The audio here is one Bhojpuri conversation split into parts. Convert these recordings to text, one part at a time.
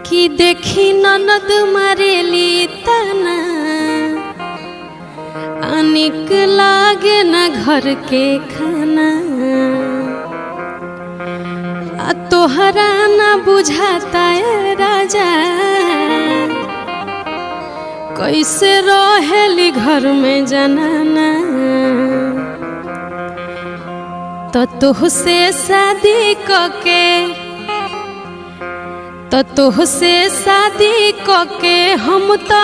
कि देखी ननद मारेली तना अनिक लागे न घर के खाना तोहरा न बुझाता है राजा कैसे रहेली घर में जनाना तो तुहसे शादी कके हम तो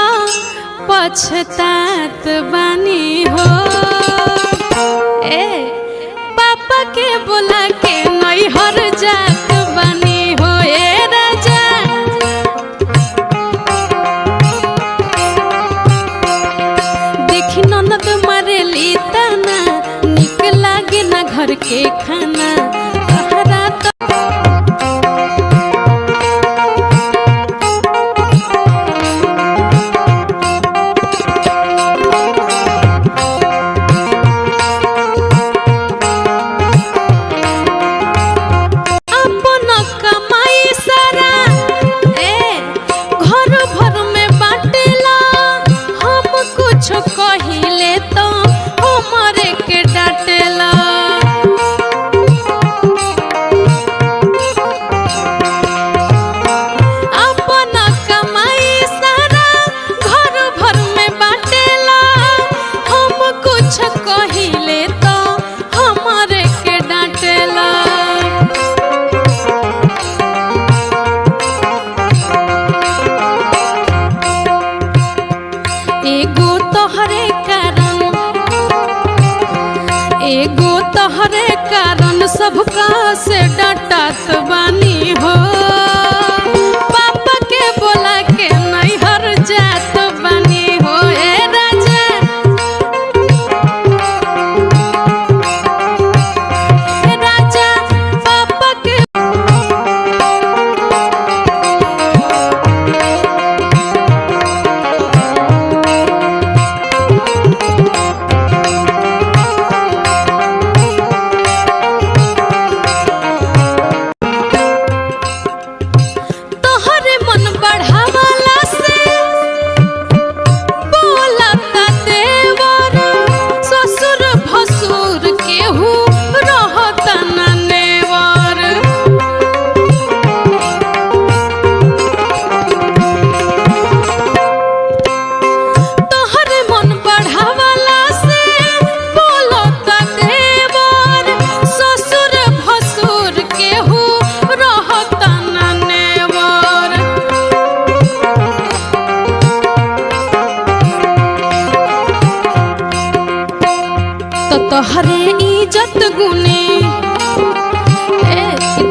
पछतात बानी हो ए पापा के बोला के नैहर जात बानी हो ए राजा देखी ननद मारेली तना निक लागे ना घर के खाना कहिले तो हमारे के डांटेला अपना कमाई सारा घर भर में बाटेला हम कुछ कहिले तो हमारे के डांटेला एगो तोहरे कारण सबका से डांटत बानी हो पापा के बोला के नैहर जात बानी हो ए राजा पापा के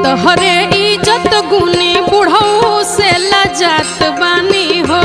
तोहरे इज्जत गुने बुढ़ऊ से लजात बानी हो